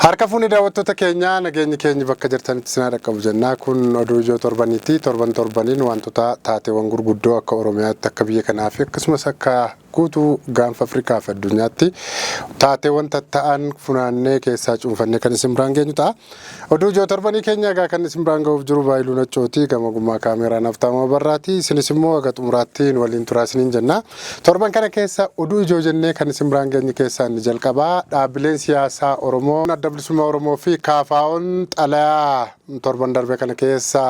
Harka fuuni daawwattoota keenya nageenyi keenya bakka jirtanitti sinaa dhaqqabu jennaa kun oduu ijoo torbaniiti torbaniin wantoota taateewwan gurguddoo akka Oromiyaatti akka biyya kanaa fi akkasumas akka guutuu gaanfa Afrikaa fi addunyaatti taateewwan tatta'an funaannee keessaa cuunfannee kan isin biraan geenyu ta'a. Oduu ijoo torbanii keenya egaa kan isin biraan ga'uuf jiru Baayiluu Nachooti gama gummaa kaameeraa Naftaama Barraati isinis immoo aga xumuraattiin waliin turaasiniin jenna. Torban kana keessa oduu ijoo jennee kan isin biraan geenyu keessaa inni jalqabaa dhaabbileen siyaasaa Oromoo adda bilisummaa Oromoo fi KFO'n xalayaa torban darbe kana keessa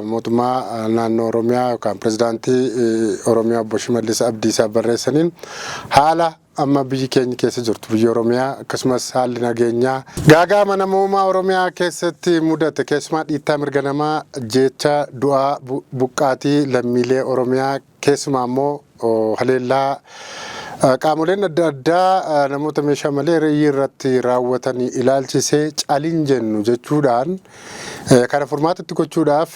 mootummaa naannoo Oromiyaa yookaan pirezidaantii Oromiyaa Obbo Shimallis Abdiisaa barreessaniin haala amma biyyi keenya keessa jirtu biyya Oromiyaa akkasumas haalli nageenyaa gaaga'ama namoomaa Oromiyaa keessatti mudate keessumaa dhiittaa mirga namaa jecha du'aa buqqaatii lammiilee Oromiyaa keessumaa immoo haleellaa qaamoleen adda addaa namoota meeshaa malee reeyyii irratti raawwatanii ilaalchisee caliin jennu jechuudhaan kana furmaatatti gochuudhaaf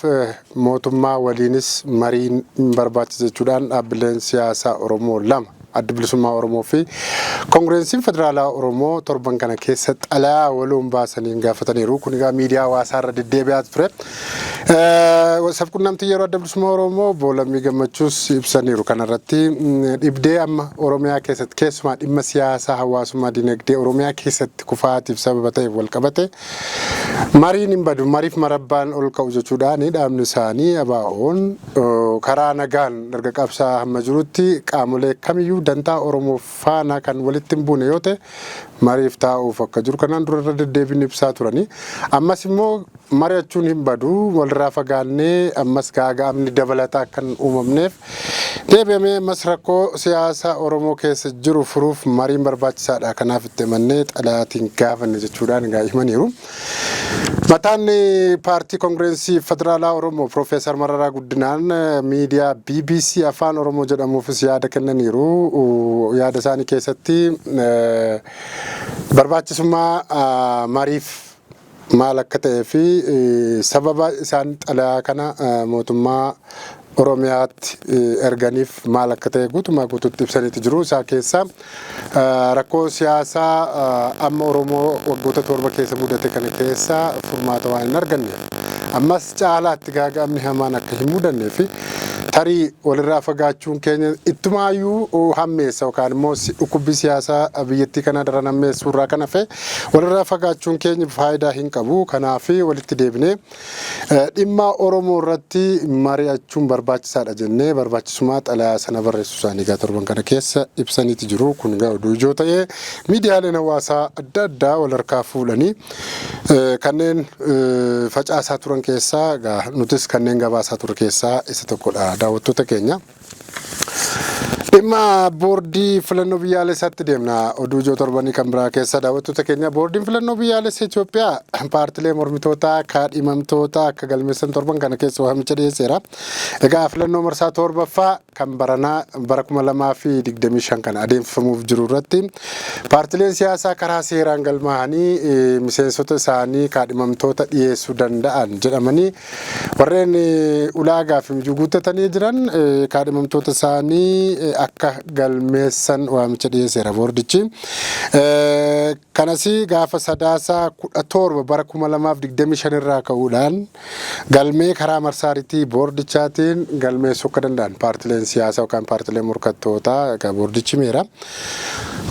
mootummaa waliinis mariin barbaachisa jechuudhaan dhaabbileen siyaasaa Oromoo lama adda bilisummaa Oromoo fi Koongireensiin Federaalaa Oromoo torban kana keessa xalayaa waloon baasaniin gaafataniiru. Kun egaa miidiyaa hawaasaa irra deddeebi'aa ture. Sabquunnamtii yeroo adda bilisummaa Oromoo Boolamii Gammachuus ibsaniiru. Kanarratti dhibdee amma Oromiyaa keessatti keessumaa dhimma siyaasaa hawaasummaa dinagdee Oromiyaa keessatti kufaatiif sababa ta'eef wal qabate mariin hin badu mariif marabbaan ol ka'u jechuudhaan dhaabni isaanii ABO'n karaa nagaan erga qabsaa hamma jirutti qaamolee kamiyyuu dantaa Oromoo faana kan walitti hin buune yoo ta'e mariif taa'uuf akka jiru kanaan dura irra deddeebiin ibsaa turani. Ammas immoo mari'achuun hin badu walirraa fagaannee ammas gaaga'amni dabalataa kan uumamneef deebi'amee ammas rakkoo siyaasaa Oromoo keessa jiru furuuf mariin barbaachisaadha. Kanaaf itti himannee xalayaatiin gaafanne jechuudhaan egaa himaniiru. Mataan paartii Koongireensii Federaalaa Oromoo Profeesar Mararaa Guddinaan miidiyaa BBC Afaan Oromoo jedhamuufis yaada kennaniiru. Yaada isaanii keessatti barbaachisummaa mariif maal akka ta'ee fi sababa isaan xalayaa kana mootummaa Oromiyaatti erganiif maal akka ta'e guutuutti ibsaniitu jiru. Isaa keessa rakkoo siyaasaa amma Oromoo waggoota torba keessa mudate kana keessa furmaata waan hin arganne ammas caalaatti gaaga'amni hamaan akka hin mudannee fi tarii walirraa fagaachuun keenya ittumaayyuu hammeessa yookaan immoo dhukkubbii siyaasaa biyyattii kana daran hammeessuu irraa kan hafe walirraa fagaachuun keenya faayidaa hin qabu. Kanaaf walitti deebinee dhimma Oromoo irratti mari'achuun barbaachisaadha jennee barbaachisummaa xalayaa sana barreessuu isaanii egaa torban kana keessa ibsaniiti jiru. Kun egaa oduu ijoo ta'ee miidiyaaleen hawaasaa adda addaa wal harkaa fuudhanii kanneen facaasaa turan keessaa egaa nutis kanneen gabaasaa ture keessaa isa tokkodha. Daawwattoota keenya dhimma boordii filannoo biyyaalessaatti deemna. Oduu ijoo torbanii kan biraa keessa daawwattoota keenya boordiin filannoo biyyaalessa Itoophiyaa paartilee mormitootaa kaadhimamtoota akka galmeessan torban kana keessa waamicha dhiyeesseera. Egaa filannoo marsaa torbaffaa kan baranaa bara 2025 kana adeemsifamuuf jiru irratti paartileen siyaasaa karaa seeraan galmaa'anii miseensota isaanii kaadhimamtoota dhiyeessuu danda'an jedhamanii warreen ulaagaa fi mijuu guuttatanii jiran kaadhimamtoota isaanii akka galmeessan waamicha dhiyeesseera boordichi. Kanas gaafa sadaasaa 17 bara 2025 irraa ka'uudhaan galmee karaa marsaariitii boordichaatiin galmeessuu akka danda'an paartileen siyaasaa yookaan paartileen morkattootaa egaa boordichi meera.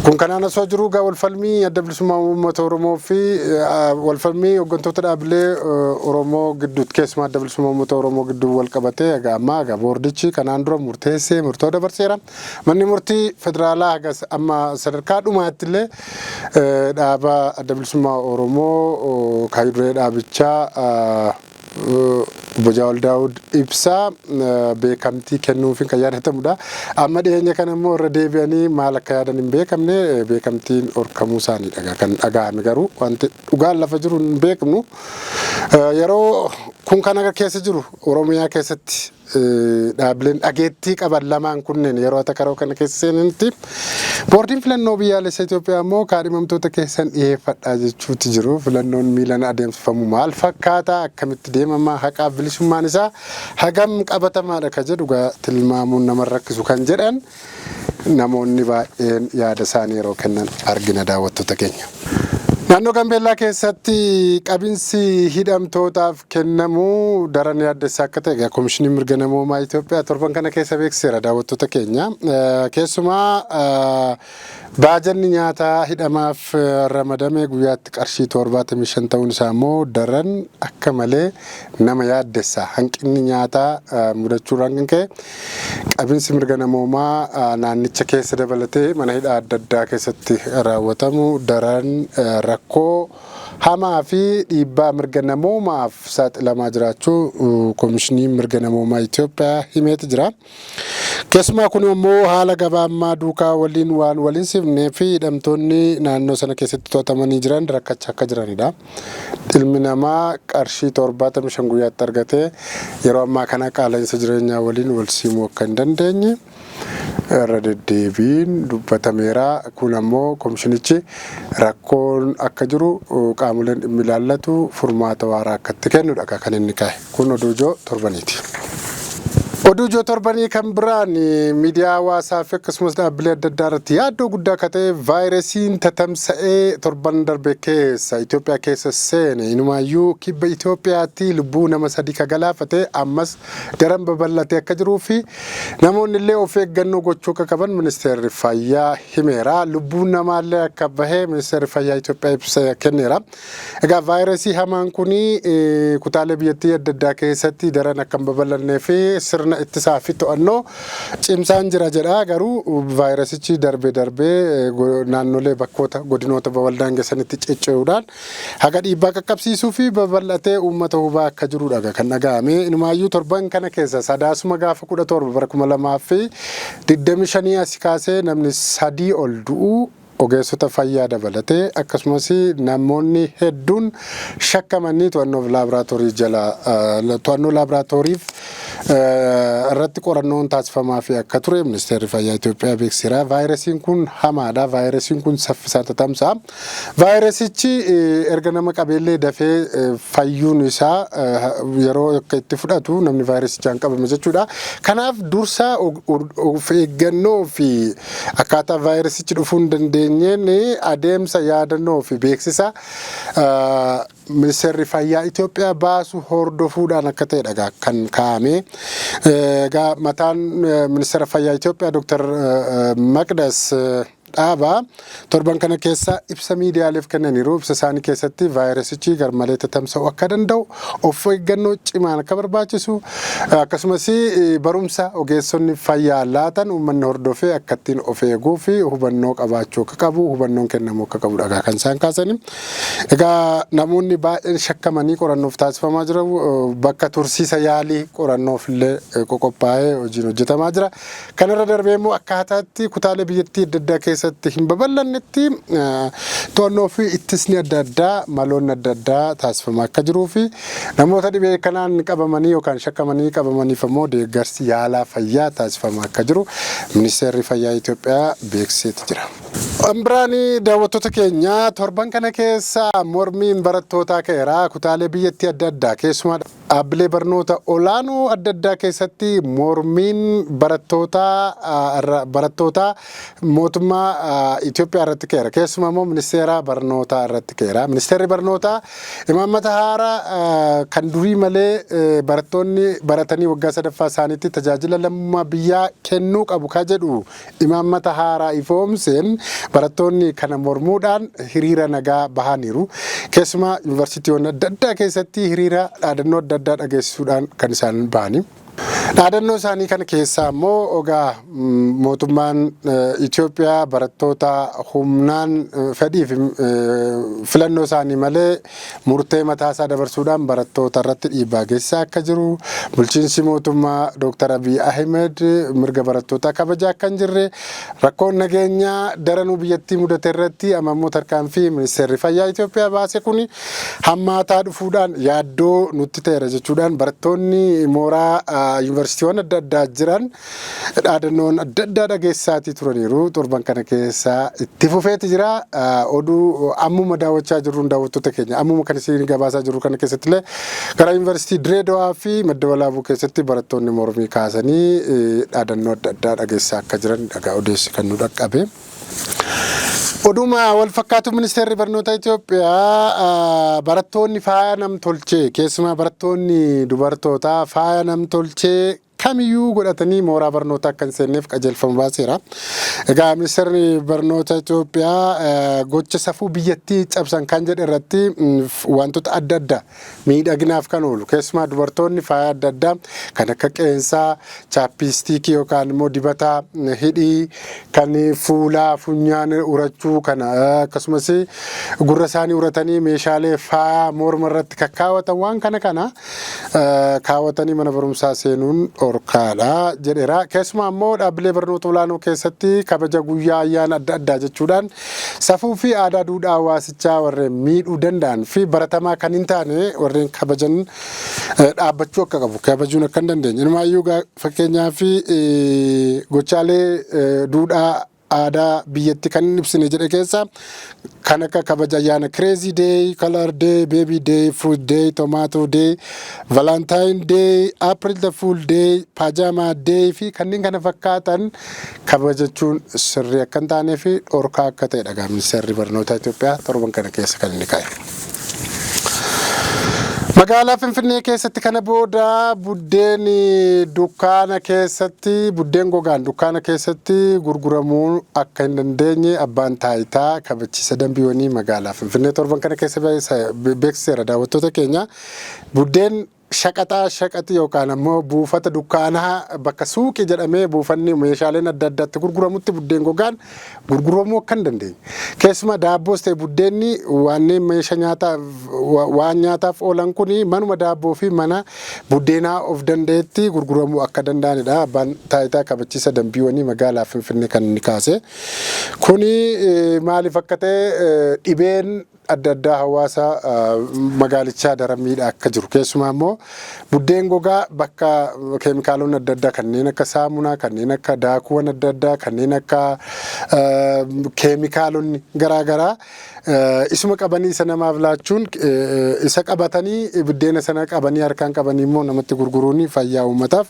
Kun kanaan osoo jiru egaa walfalmii adda bilisummaa uummata Oromoo fi walfalmii hooggantoota dhaabbilee Oromoo gidduutti keessumaa adda bilisummaa uummata Oromoo gidduu wal qabatee egaa amma egaa boordichi kanaan dura murteessee murtoo dabarseera. Manni murtii federaalaa hagas amma sadarkaa dhumaatti illee dhaaba adda bilisummaa Oromoo kaayiduree dhaabichaa Obbo Jawaal Daawud ibsaa beekamtii kennuufiin kan yaadatamudha. Amma dhiyeenya kana immoo irra deebi'anii maal akka yaadan hin beekamne beekamtiin horkamuu isaaniidha kan dhaga'ame garuu wanti dhugaan lafa jiru hin beeknu. Yeroo kun kana keessa jiru Oromiyaa keessatti dhaabbileen dhageettii qaban lamaan kunneen yeroo takaroo kana keessa seenanitti boordiin filannoo biyyaalessa Itoophiyaa immoo kaadhimamtoota keessan dhiyeeffadhaa jechuutti jiru. Filannoon miilan adeemsifamu maal fakkaata akkamitti deemama haqaaf bilisummaan isaa hagam qabatamaadha ka jedhu tilmaamuun nama rakkisu kan jedhan namoonni baay'een yaada isaanii yeroo kennan argina daawwattoota keenya. Naannoo Gambeellaa keessatti qabinsi hidhamtootaaf kennamu daran yaaddessaa akka ta'e Komishinii Mirga Namoomaa Itoophiyaa torban kana keessa beeksiseera daawwattoota keenya. Keessumaa baajanni nyaataa hidhamaaf ramadame guyyaatti qarshii 75 ta'uun isaa immoo daran akka malee nama yaaddessa. Hanqinni nyaataa mudachuudhaan kan ka'e qabinsi mirga namoomaa naannicha keessa dabalatee mana hidhaa adda addaa keessatti raawwatamu daran rakkoo hamaa fi dhiibbaa mirga namoomaaf saaxilamaa jiraachuu Komishinii Mirga Namoomaa Itoophiyaa himeeti jira. Keessumaa kun immoo haala gabaammaa duukaa waliin waan waliin sifnee fi hidhamtoonni naannoo sana keessatti to'atamanii jiran rakkachaa akka jiranidha. Ilmi namaa qarshii 75 guyyaatti argatee yeroo ammaa kana qaala'insa jireenyaa waliin wal simuu akka hin dandeenye irra deddeebiin dubbatameera. Kun ammoo komishinichi rakkoon akka jiru qaamoleen dhimmi ilaallatu furmaata waaraa akka itti kennudha kan inni kaa'e. Kun oduu ijoo torbaniiti. Oduu ijoo torbanii kan biraan miidiyaa hawaasaa fi akkasumas dhaabbilee adda addaa irratti yaaddoo guddaa akka ta'e vaayirasiin tatamsa'ee torban darbe keessa Itoophiyaa keessa seene inumaayyuu kibba Itoophiyaatti lubbuu nama 3 ka galaafate ammas daran babal'atee akka jiruu fi namoonni illee of eeggannoo gochuu akka qaban ministeerri fayyaa himeera. Lubbuun namaallee akka bahee ministeerri fayyaa Itoophiyaa ibsa kenneera. Egaa vaayirasii hamaan kuni kutaalee biyyattii adda addaa keessatti daran akka hin babal'annee fi sirna ittisaa fi to'annoo cimsaan jira jedha. Garuu vaayirasichi darbee naannolee bakkoota godinoota babal'aangeessanitti cicciruudhaan haga dhiibbaa qaqqabsiisuu fi babal'atee uummata hubaa akka jirudha kan dhaga'ame. Inumaayyuu torban kana keessa sadaasuma gaafa 17 bara 2025 asii kaasee namni 3 ol du'uu ogeessota fayyaa dabalatee akkasumas namoonni hedduun shakkamanii to'annoo laaboraatoorii irratti qorannoon taasifamaa fi akka ture ministeerri fayyaa Itoophiyaa beeksiseera. Vaayirasiin kun hamaadha. Vaayirasiin kun saffisaan tatamsa'a. Vaayirasichi erga nama qabeellee dafee fayyuun isaa yeroo akka itti fudhatu namni vaayirasichaan qabame jechuudha. Kanaaf dursa of eeggannoo fi akkaataa vaayirasichi dhufuu hin dandeenyeen adeemsa yaadannoo fi beeksisa ministeerri fayyaa Itoophiyaa baasu hordofuudhaan akka ta'edha kan kaa'ame. Mataan ministeera fayyaa Itoophiyaa Dr. Maqdas Dhaabaa torban kana keessa ibsa miidiyaaleef kennaniiru. Ibsa isaanii keessatti vaayirasichi garmalee tatamsa'uu akka danda'u of eeggannoo cimaan akka barbaachisu akkasumas barumsa ogeessonni fayyaa laatan uummanni hordofee akka ittiin of eeguu fi hubannoo qabaachuu akka qabu hubannoon kennamuu akka qabudha kan isaan kaasani. Egaa namoonni baay'een shakkamanii qorannoof taasifamaa jiru. Bakka tursiisa yaalii qorannoof illee qophaa'ee hojiin hojjetamaa jira. Kanarra darbee immoo akkaataatti kutaalee biyyattii adda addaa keessatti hin babal'annetti to'annoo fi ittisni adda addaa maloonni adda addaa taasifamaa akka jiruu fi namoota dhibee kanaan qabamanii yookaan shakkamanii qabamaniif immoo deeggarsi yaalaa fayyaa taasifamaa akka jiru ministeerri fayyaa Itoophiyaa beeksiseeti jira. Ambiraani daawwattoota keenya torban kana keessa mormiin barattootaa ka'eera. Kutaalee biyyattii adda addaa keessumaa dhaabbilee barnoota olaanoo adda addaa keessatti mormiin barattootaa mootummaa Itoophiyaa irratti ka'eera. Keessumaa immoo ministeera barnootaa irratti ka'eera. Ministeerri barnootaa imaammata haaraa kan durii malee barattoonni baratanii waggaa 3ffaa isaaniitti tajaajila lammummaa biyyaa kennuu qabu ka jedhu imaammata haaraa ifoomseen barattoonni kana mormuudhaan hiriira nagaa bahaniiru. Keessumaa yuunivarsiitiiwwan adda addaa keessatti hiriira dhaadannoo adda addaa dhageessisuudhaan kan isaan bahani. Dhaadannoo isaanii kana keessaa immoo ogaa mootummaan Itoophiyaa barattoota humnaan fedhiif filannoo isaanii malee murtee mataasaa dabarsuudhaan barattoota irratti dhiibbaa geessisaa akka jiru. Bulchiinsi mootummaa Dr. Abiy Ahmed mirga barattootaa kabajaa akka hin jirre rakkoon nageenyaa daranuu biyyattii mudate irratti amammoo tarkaanfii ministeerri fayyaa Itoophiyaa baase kuni hammaataa dhufuudhaan yaaddoo nutti ta'eera jechuudhaan barattoonni mooraa yuunivarsiitiiwwan adda addaa jiran dhaadannoon adda addaa dhageessaatii turaniiru. Torban kana keessa itti fufeeti jira. Oduu ammuma daawwachaa jirruun daawwattoota keenya ammuma kan isin gabaasaa jirru kana keessatti illee gara yuunivarsiitii Direedawaa fi Madda Walaabuu keessatti barattoonni mormii kaasanii dhaadannoo adda addaa dhageessaa akka jiran dhagaa odeessi kan nu dhaqqabe. Oduma wal fakkaatu ministeerri barnoota Itoophiyaa barattoonni faaya nam-tolchee keessumaa barattoonni dubartootaa faaya nam-tolchee kamiyyuu godhatanii mooraa barnootaa akka hin seenneef qajeelfama baaseera. Egaa ministeerri barnoota Itoophiyaa gocha safuu biyyattii cabsan kan jedhe irratti wantoota adda addaa miidhaginaaf kan oolu keessumaa dubartoonni faaya adda addaa kan akka qeensaa, chaappistiikii yookaan immoo dibata hidhii kan fuulaa funyaan urachuu kana akkasumas gurra isaanii uratanii meeshaalee faaya morma irratti kakkaawwatan waan kana kaawwatanii mana barumsaa seenuun orkaadha jedheera. Keessumaa immoo dhaabbilee barnoota olaanoo keessatti kabaja guyyaa ayyaana adda addaa jechuudhaan safuu fi aadaa duudhaa hawaasichaa warreen miidhuu danda'an fi baratamaa kan hin taane warreen kabajan dhaabbachuu akka qabu kabajuun akka hin dandeenye. Inumaayyuu fakkeenyaaf gochaalee duudhaa aadaa biyyatti kan ibsine jedhe keessa kan akka kabaja ayyaana Crazy Day, Color Day, Baby Day, Fruit Day, Tomato Day, Valentine Day, April the Fool Day, Pajama Day fi kanneen kana fakkaatan kabajachuun sirrii akka hin taanee fi dhorkaa akka ta'e dhagaa ministeerri barnoota Itoophiyaa torban kana keessa kan inni kaa'e. Magaalaa Finfinnee keessatti kana booda buddeen dukkaana keessatti buddeen gogaan dukkaana keessatti gurguramuu akka hin dandeenye abbaan taayitaa kabachiisa dambiiwwanii magaalaa Finfinnee torban kana keessa beeksiseera daawwattoota keenya. Buddeen shaqaxii yookaan ammoo buufata dukkaanaa bakka suuqii jedhamee buufanni meeshaaleen adda addaatti gurguramutti buddeen gogaan gurguramuu akka hin dandeenye. Keessumaa daabboos ta'e buddeenni wanneen meeshaa waan nyaataaf oolan kuni manuma daabboo fi mana buddeenaa of danda'etti gurguramuu akka danda'anidha. Abbaan taayitaa kabachiisa dambiiwwanii magaalaa Finfinnee kan inni kaase. Kuni maaliif akka ta'e dhibeen adda addaa hawaasa magaalichaa daramiidha akka jiru. Keessumaa immoo buddeen gogaa bakka keemikaalonni adda addaa kanneen akka saamunaa, kanneen akka daakuuwwan adda addaa, kanneen akka keemikaalonni garaagaraa isuma qabanii isa namaaf laachuun isa qabatanii buddeena sana qabanii harkaan qabanii immoo namatti gurguruun fayyaa uummataaf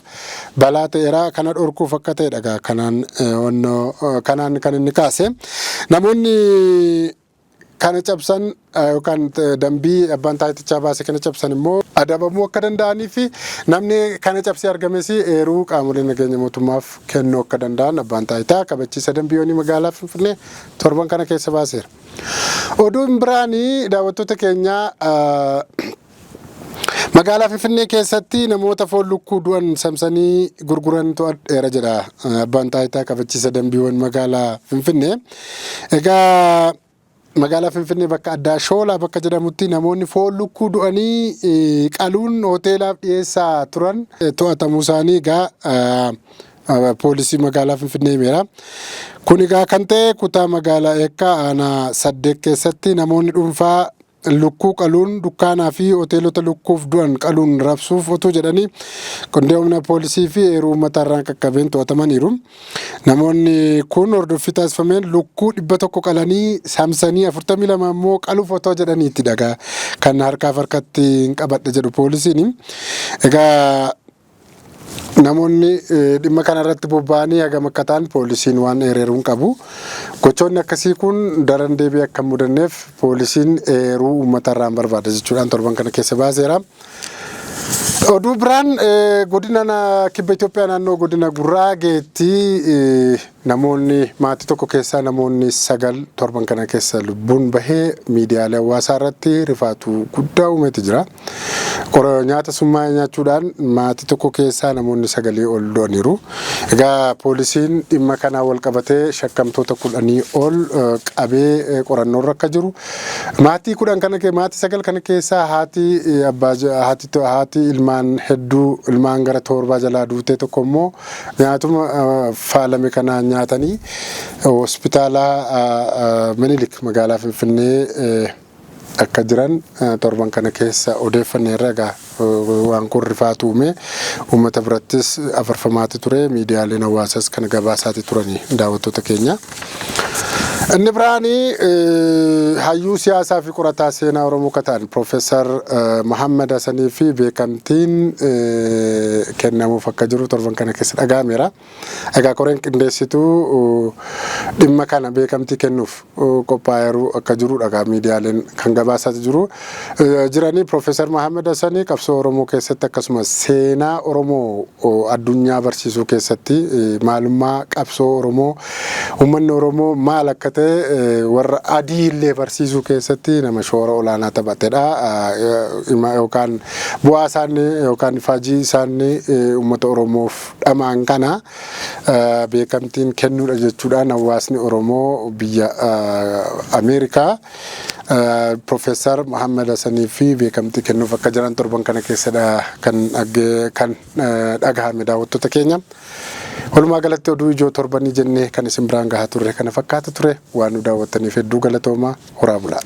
balaa ta'eera. Kana dhorkuuf akka ta'e dhagaa kanaan kan inni kaase. Namoonni kana cabsan yookaan dambii abbaan taayitichaa baase kana cabsan immoo adabamuu akka danda'anii fi namni kana cabsee argames eeruu qaamolee nageenya mootummaaf kennuu akka danda'an abbaan taayitaa kabachiisa dambiiwwanii magaalaa Finfinnee torban kana keessa baaseera. Oduun biraanii daawwattoota keenya magaalaa Finfinnee keessatti namoota foon lukkuu du'an samsanii gurguran to'adheera jedha abbaan taayitaa kabachiisa dambiiwwan magaalaa Finfinnee. Egaa magaalaa Finfinnee bakka addaa Shoolaa bakka jedhamutti namoonni foon lukkuu du'anii qaluun hoteelaaf dhiyeessaa turan to'atamuu isaanii egaa poolisii magaalaa Finfinnee himeera. Kun egaa kan ta'e kutaa magaalaa Eekkaa aanaa 8 keessatti namoonni dhuunfaa lukkuu qaluun dukkaanaa fi hoteelota lukkuuf du'an qaluun rabsuuf otoo jedhanii qindeemina poolisii fi eeruu uummatarraan qaqqabeen to'atamaniiru. Namoonni kun hordoffii taasifameen lukkuu 100 qalanii saamsanii 42 immoo qaluuf otoo jedhaniitti dhagaa kan harkatti hin qabadhe jedhu poolisiin. Egaa namoonni dhimma kanarratti bobba'anii hagam akka ta'an poolisiin waan eeruun qabu. Gochoonni akkasii kun daran deebi'ee akka hin mudanneef poolisiin eeruu uummatarraan barbaada jechuudhaan torban kana keessa baaseera. Oduu biraan godina kibba Itoophiyaa naannoo godina Gurraageetti namoonni maatii tokko keessaa namoonni 9 torban kana keessa lubbuun bahee miidiyaalee hawaasaa irratti rifaatu guddaa uumeeti jira. Nyaata summaa nyaachuudhaan maatii tokko keessaa namoonni 9 ol du'aniiru. Egaa poolisiin dhimma kanaa wal qabatee shakkamtoota 10 ol qabee qorannoo irra akka jiru. Maatii 9 kana keessaa haati ilmaan hedduu ilmaan gara 7 jalaa duutee tokko immoo nyaatuma faalame kanaan nyaatanii hospitaala Minilik magaalaa Finfinnee akka jiran torban kana keessa odeeffanneerra egaa waan kun rifaatuume uummata birattis afarfamaati ture miidiyaaleen hawaasaas kan gabaasaati turanii daawwattoota keenya. Inni biraanii hayyuu siyaasaa fi qorataa seenaa Oromoo kataan Profeesar Muhammad Hassanii fi beekamtiin kennamuuf akka jiru torban kana keessa dhaga'ameera. Egaa koreen qindeessituu dhimma kana beekamtii kennuuf qophaa'eeru akka jiru dhagaa miidiyaaleen kan gabaasaati jiru. Jiranii Profeesar Muhammad Hassanii qabsoo Oromoo keessatti akkasumas seenaa Oromoo addunyaa barsiisuu keessatti maalummaa qabsoo Oromoo uummanni Oromoo maal akka warra adii illee barsiisuu keessatti nama shoora olaanaa taphatedha. Yookaan bu'aa isaanii yookaan ifaajii isaanii uummata Oromoof dhamaan kana beekamtiin kennuudha jechuudhaan hawaasni Oromoo biyya Ameerikaa Profeesar Muhammad Hassanii fi beekamtii kennuuf akka jiran torban kana keessadha kan dhagahame daawwattoota keenya. Walumaa galatti oduu ijoo torbanii jennee kan isin biraan gahaa turre kana fakkaata ture waan nu daawwattaniif hedduu galatoomaa horaa bulaa.